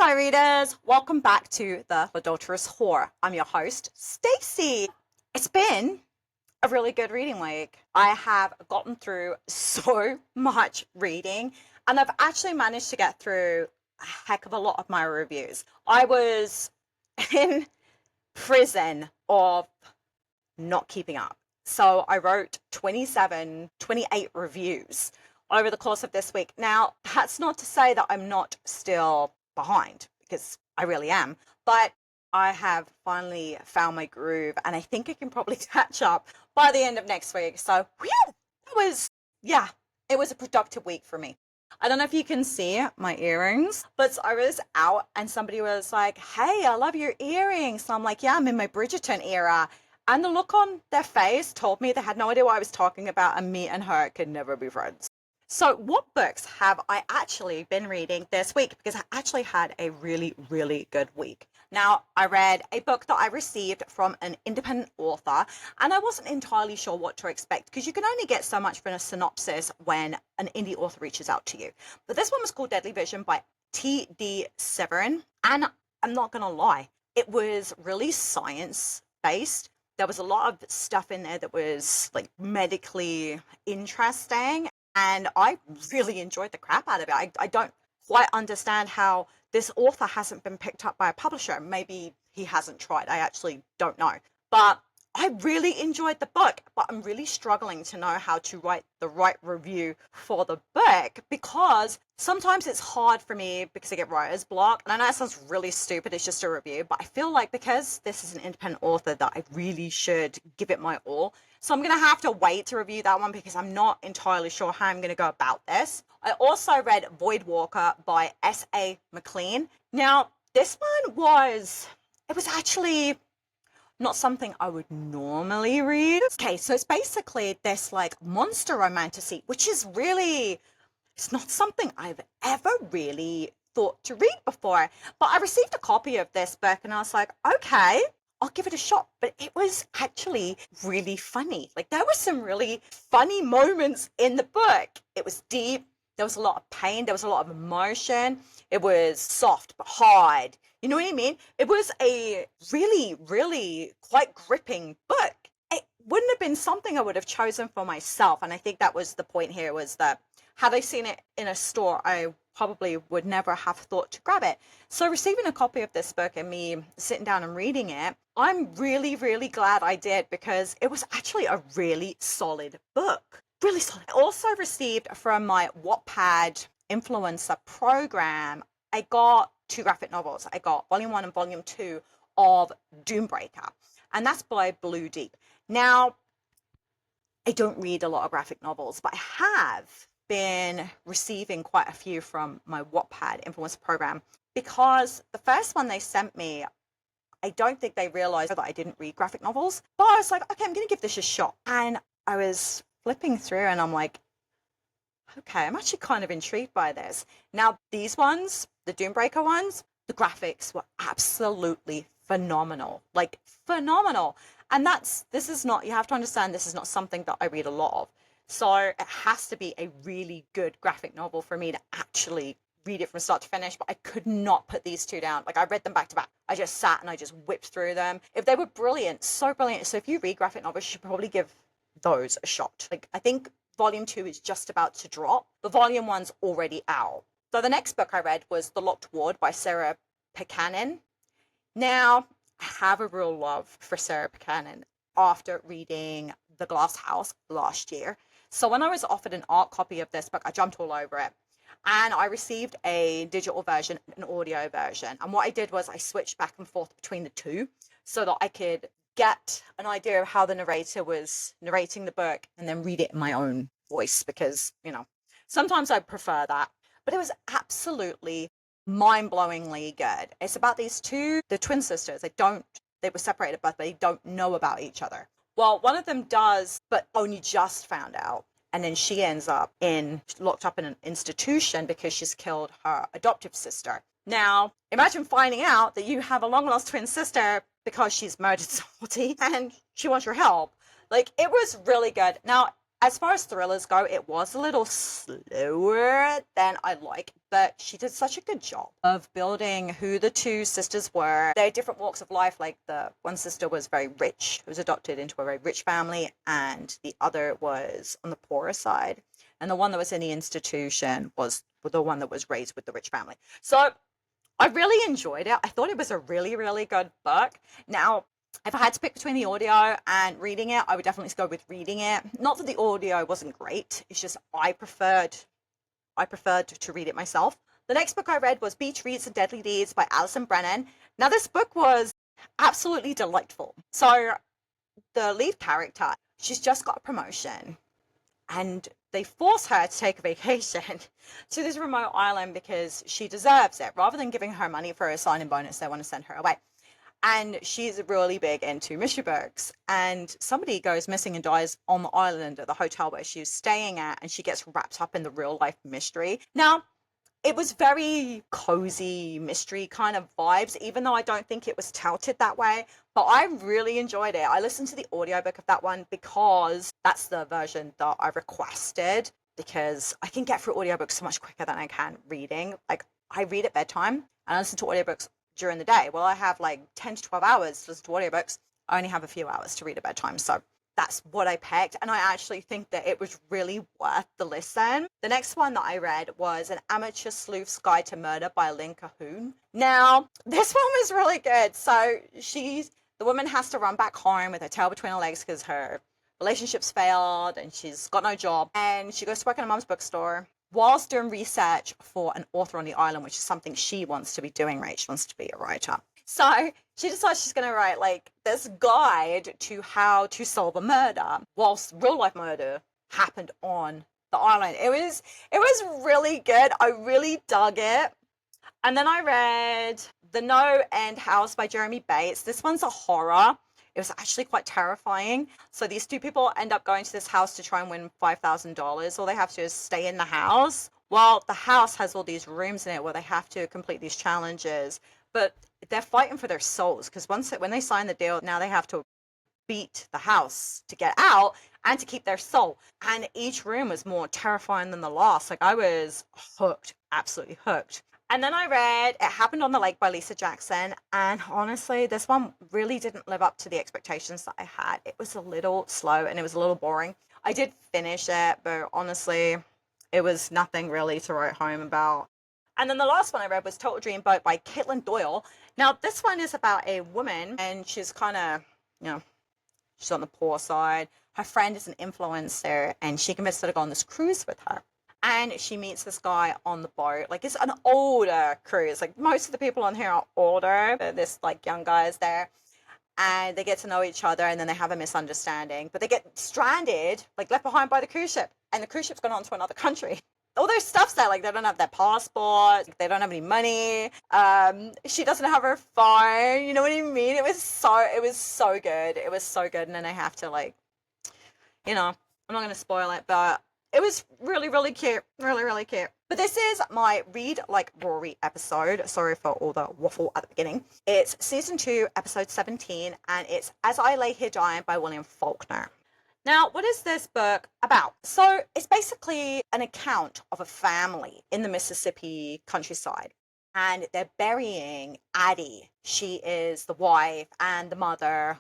Hi readers, welcome back to the Litdulterous Whore. I'm your host, Stacey. It's been a really good reading week. I have gotten through so much reading and I've actually managed to get through a heck of a lot of my reviews. I was in prison of not keeping up. So I wrote 28 reviews over the course of this week. Now, that's not to say that I'm not still behind, because I really am, but I have finally found my groove and I think I can probably catch up by the end of next week. So it was a productive week for me. I don't know if you can see my earrings, but I was out and somebody was like, hey, I love your earrings. So I'm like, yeah, I'm in my Bridgerton era. And the look on their face told me they had no idea what I was talking about, and me and her could never be friends. So what books have I actually been reading this week? Because I actually had a really, really good week. Now, I read a book that I received from an independent author, and I wasn't entirely sure what to expect because you can only get so much from a synopsis when an indie author reaches out to you. But this one was called Deadly Vision by TD Severin, and I'm not going to lie, it was really science-based. There was a lot of stuff in there that was like medically interesting. And I really enjoyed the crap out of it. I don't quite understand how this author hasn't been picked up by a publisher. Maybe he hasn't tried. I actually don't know. But I really enjoyed the book, but I'm really struggling to know how to write the right review for the book because sometimes it's hard for me because I get writer's block. And I know it sounds really stupid, it's just a review, but I feel like because this is an independent author that I really should give it my all. So I'm going to have to wait to review that one because I'm not entirely sure how I'm going to go about this. I also read Voidwalker by SA Maclean. Now, this one was actually not something I would normally read. Okay, so it's basically this like monster romantasy, which is really, it's not something I've ever really thought to read before. But I received a copy of this book and I was like, okay, I'll give it a shot. But it was actually really funny. Like there were some really funny moments in the book. It was deep. There was a lot of pain. There was a lot of emotion. It was soft but hard. You know what I mean? It was a really, really quite gripping book. It wouldn't have been something I would have chosen for myself. And I think that was the point here, was that had I seen it in a store, I probably would never have thought to grab it. So receiving a copy of this book and me sitting down and reading it, I'm really, really glad I did because it was actually a really solid book. Really solid. I also received from my Wattpad influencer program, I got 2 graphic novels. I got volume 1 and volume 2 of Doombreaker, and that's by Blue Deep. Now, I don't read a lot of graphic novels, but I have been receiving quite a few from my Wattpad influencer program because the first one they sent me, I don't think they realized that I didn't read graphic novels, but I was like, okay, I'm going to give this a shot. And I was flipping through and I'm like, okay, I'm actually kind of intrigued by this. Now, these ones, the Doombreaker ones, the graphics were absolutely phenomenal, like phenomenal. And this is not, you have to understand, this is not something that I read a lot of. So it has to be a really good graphic novel for me to actually read it from start to finish, but I could not put these 2 down. Like I read them back to back. I just sat and I just whipped through them. If they were brilliant, so brilliant. So if you read graphic novels, you should probably give those a shot. Like I think volume 2 is just about to drop, but volume 1's already out. So the next book I read was The Locked Ward by Sarah Pekkanen. Now, I have a real love for Sarah Pekkanen after reading The Glass House last year. So when I was offered an art copy of this book, I jumped all over it. And I received a digital version, an audio version. And what I did was I switched back and forth between the two so that I could get an idea of how the narrator was narrating the book and then read it in my own voice because, you know, sometimes I prefer that. But it was absolutely mind-blowingly good. It's about these two, the twin sisters. They were separated at birth, but they don't know about each other. Well, one of them does, but only just found out. And then she ends up locked up in an institution because she's killed her adoptive sister. Now, imagine finding out that you have a long-lost twin sister because she's murdered somebody and she wants your help. Like, it was really good. Now, As far as thrillers go, it was a little slower than I like, but she did such a good job of building who the two sisters were. They had different walks of life. Like the one sister was very rich, who was adopted into a very rich family, and the other was on the poorer side. And the one that was in the institution was the one that was raised with the rich family. So I really enjoyed it. I thought it was a really, really good book. Now, if I had to pick between the audio and reading it, I would definitely go with reading it. Not that the audio wasn't great. It's just I preferred to read it myself. The next book I read was Beach Reads and Deadly Deeds by Alison Brennan. Now, this book was absolutely delightful. So the lead character, she's just got a promotion, and they force her to take a vacation to this remote island because she deserves it. Rather than giving her money for a signing bonus, they want to send her away. And she's really big into mystery books. And somebody goes missing and dies on the island at the hotel where she was staying at, and she gets wrapped up in the real life mystery. Now, it was very cozy mystery kind of vibes, even though I don't think it was touted that way. But I really enjoyed it. I listened to the audiobook of that one because that's the version that I requested, because I can get through audiobooks so much quicker than I can reading. Like, I read at bedtime and I listen to audiobooks during the day. Well, I have like 10 to 12 hours to listen to audiobooks. I only have a few hours to read at bedtime. So that's what I picked. And I actually think that it was really worth the listen. The next one that I read was An Amateur Sleuth's Guide to Murder by Lynn Cahoon. Now, this one was really good. So the woman has to run back home with her tail between her legs because her relationship's failed and she's got no job. And she goes to work in a mum's bookstore whilst doing research for an author on the island, which is something she wants to be doing, right? She wants to be a writer. So she decides she's going to write like this guide to how to solve a murder whilst real life murder happened on the island. It was really good. I really dug it. And then I read The No End House by Jeremy Bates. This one's a horror. It was actually quite terrifying. So these two people end up going to this house to try and win $5,000. All they have to do is stay in the house. Well, the house has all these rooms in it where they have to complete these challenges. But they're fighting for their souls because when they sign the deal, now they have to beat the house to get out and to keep their soul. And each room was more terrifying than the last. Like, I was hooked, absolutely hooked. And then I read It Happened on the Lake by Lisa Jackson. And honestly, this one really didn't live up to the expectations that I had. It was a little slow and it was a little boring. I did finish it, but honestly, it was nothing really to write home about. And then the last one I read was Total Dreamboat by Katelyn Doyle. Now, this one is about a woman, and she's kind of, she's on the poor side. Her friend is an influencer, and she convinced her to go on this cruise with her. And she meets this guy on the boat. Like, it's an older cruise. Like, most of the people on here are older. This, like, young guy is there. And they get to know each other, and then they have a misunderstanding. But they get stranded, like, left behind by the cruise ship. And the cruise ship's gone on to another country. All their stuff's there. Like, they don't have their passport. They don't have any money. She doesn't have her phone. You know what I mean? It was so good. It was so good. And then I have to, like, I'm not going to spoil it, but it was really, really cute. Really, really cute. But this is my Read Like Rory episode. Sorry for all the waffle at the beginning. It's season 2, episode 17, and it's As I Lay Here Dying by William Faulkner. Now, what is this book about? So it's basically an account of a family in the Mississippi countryside, and they're burying Addie. She is the wife and the mother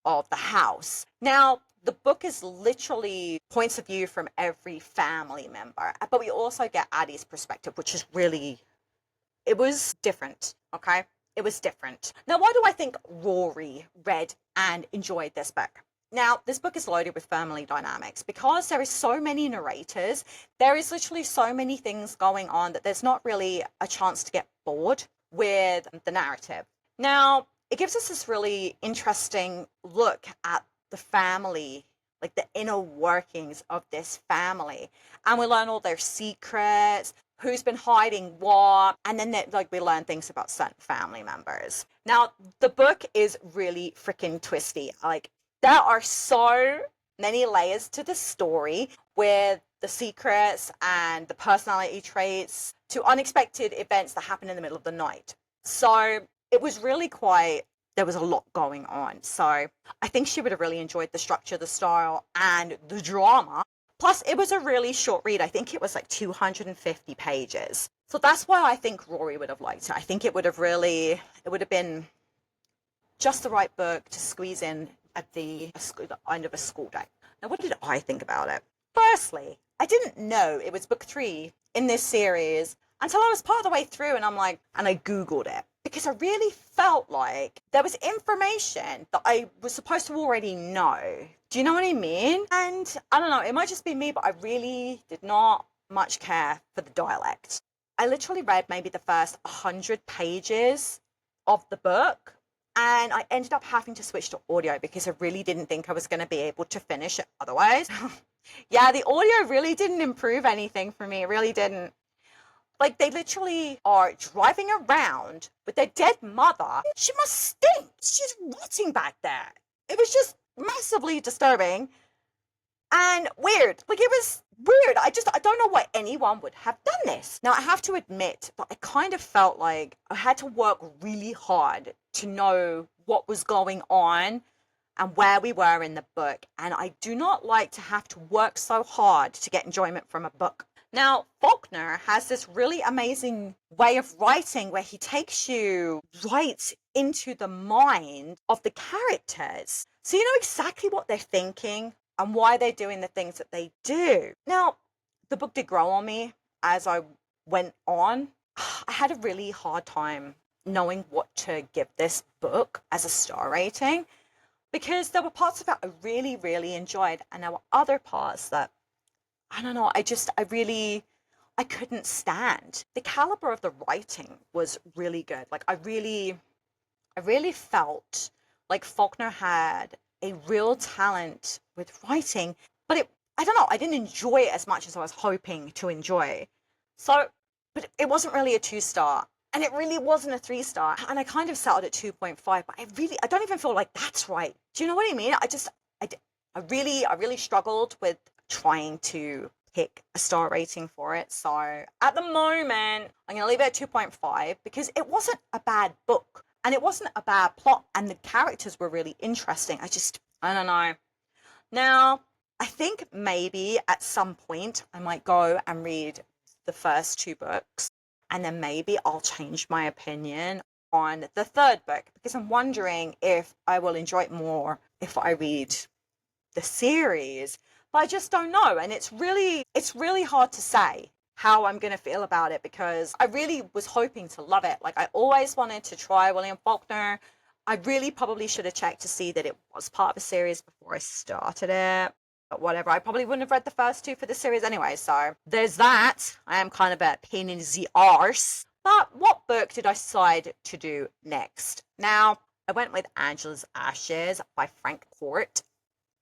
of the house. Now, the book is literally points of view from every family member, but we also get Addie's perspective, which is it was different, okay? It was different. Now, why do I think Rory read and enjoyed this book? Now, this book is loaded with family dynamics because there is so many narrators. There is literally so many things going on that there's not really a chance to get bored with the narrative. Now, it gives us this really interesting look at the family, like the inner workings of this family. And we learn all their secrets, who's been hiding what, and then we learn things about certain family members. Now, the book is really freaking twisty. Like, there are so many layers to the story, with the secrets and the personality traits to unexpected events that happen in the middle of the night. So it was really quite there was a lot going on. So I think she would have really enjoyed the structure, the style, and the drama. Plus, it was a really short read. I think it was like 250 pages. So that's why I think Rory would have liked it. I think it would have been just the right book to squeeze in at the end of a school day. Now, what did I think about it? Firstly, I didn't know it was book 3 in this series until I was part of the way through, and I Googled it because I really felt like there was information that I was supposed to already know. Do you know what I mean? And I don't know, it might just be me, but I really did not much care for the dialect. I literally read maybe the first 100 pages of the book, and I ended up having to switch to audio because I really didn't think I was going to be able to finish it otherwise. Yeah, the audio really didn't improve anything for me. It really didn't. Like, they literally are driving around with their dead mother. She must stink. She's rotting back there. It was just massively disturbing and weird. Like, it was weird. I don't know why anyone would have done this. Now, I have to admit that I kind of felt like I had to work really hard to know what was going on and where we were in the book. And I do not like to have to work so hard to get enjoyment from a book. Now, Faulkner has this really amazing way of writing where he takes you right into the mind of the characters. So you know exactly what they're thinking and why they're doing the things that they do. Now, the book did grow on me as I went on. I had a really hard time knowing what to give this book as a star rating because there were parts of it I really, really enjoyed, and there were other parts that, I don't know, I couldn't stand. The caliber of the writing was really good. Like, I really felt like Faulkner had a real talent with writing, but I don't know, I didn't enjoy it as much as I was hoping to enjoy. So, but it wasn't really a 2-star, and it really wasn't a 3-star, and I kind of settled at 2.5, but I don't even feel like that's right. Do you know what I mean? I really struggled with trying to pick a star rating for it. So at the moment, I'm going to leave it at 2.5 because it wasn't a bad book and it wasn't a bad plot and the characters were really interesting. I don't know. Now, I think maybe at some point I might go and read the first 2 books and then maybe I'll change my opinion on the 3rd book because I'm wondering if I will enjoy it more if I read the series. But I just don't know, and it's really hard to say how I'm going to feel about it because I really was hoping to love it. Like, I always wanted to try William Faulkner. I really probably should have checked to see that it was part of a series before I started it. But whatever, I probably wouldn't have read the first 2 for the series anyway, so there's that. I am kind of a pain in the arse. But what book did I decide to do next? Now, I went with Angela's Ashes by Frank Court.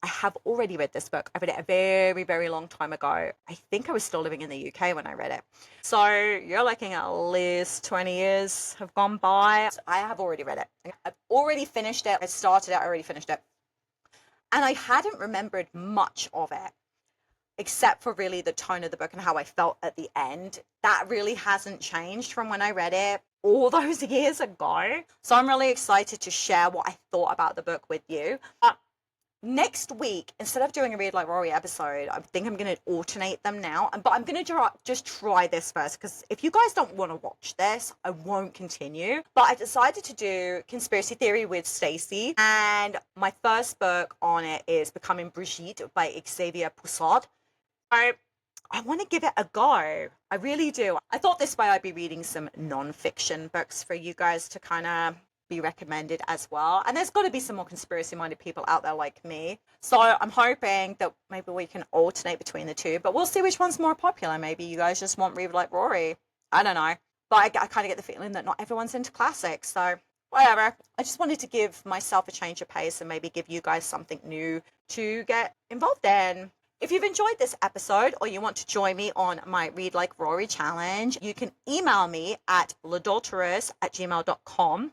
I have already read this book. I read it a very, very long time ago. I think I was still living in the UK when I read it. So you're looking at least 20 years have gone by. I have already read it. I've already finished it. I started it. I already finished it. And I hadn't remembered much of it, except for really the tone of the book and how I felt at the end. That really hasn't changed from when I read it all those years ago. So I'm really excited to share what I thought about the book with you. Next week, instead of doing a Read Like Rory episode, I think I'm going to alternate them now. But I'm going to just try this first, because if you guys don't want to watch this, I won't continue. But I decided to do Conspiracy Theory with Stacey. And my first book on it is Becoming Brigitte by Xavier Poussard. I want to give it a go. I really do. I thought this way I'd be reading some non-fiction books for you guys to kind of be recommended as well. And there's got to be some more conspiracy-minded people out there like me. So I'm hoping that maybe we can alternate between the 2. But we'll see which one's more popular. Maybe you guys just want Read Like Rory. I don't know. But I kind of get the feeling that not everyone's into classics. So whatever. I just wanted to give myself a change of pace and maybe give you guys something new to get involved in. If you've enjoyed this episode or you want to join me on my Read Like Rory challenge, you can email me at litdulterous@gmail.com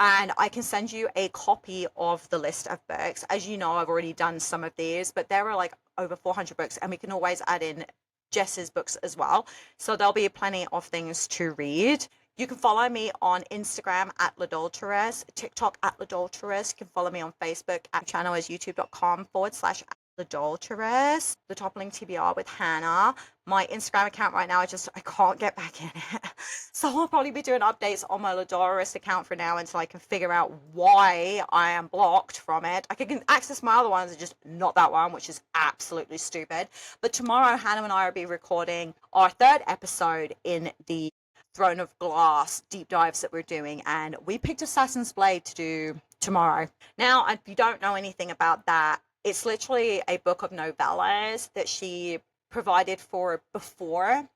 and I can send you a copy of the list of books. As you know, I've already done some of these, but there are like over 400 books and we can always add in Jess's books as well. So there'll be plenty of things to read. You can follow me on Instagram at Litdulterous, TikTok at Litdulterous. You can follow me on Facebook. At channel is youtube.com/Litdulterous. The top link TBR with Hannah. My Instagram account right now, I can't get back in it. So I'll probably be doing updates on my Litdulterous account for now until I can figure out why I am blocked from it. I can access my other ones, just not that one, which is absolutely stupid. But tomorrow, Hannah and I will be recording our 3rd episode in the Throne of Glass deep dives that we're doing, and we picked Assassin's Blade to do tomorrow. Now, if you don't know anything about that, it's literally a book of novellas that she provided for before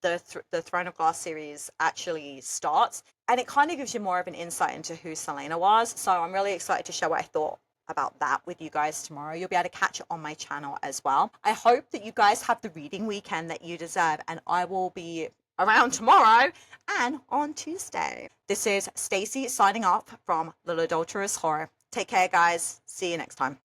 the Throne of Glass series actually starts, and it kind of gives you more of an insight into who Selena was. So I'm really excited to share what I thought about that with you guys tomorrow. You'll be able to catch it on my channel as well. I hope that you guys have the reading weekend that you deserve, and I will be around tomorrow and on Tuesday. This is Stacey signing off from The Litdulterous Whore. Take care, guys. See you next time.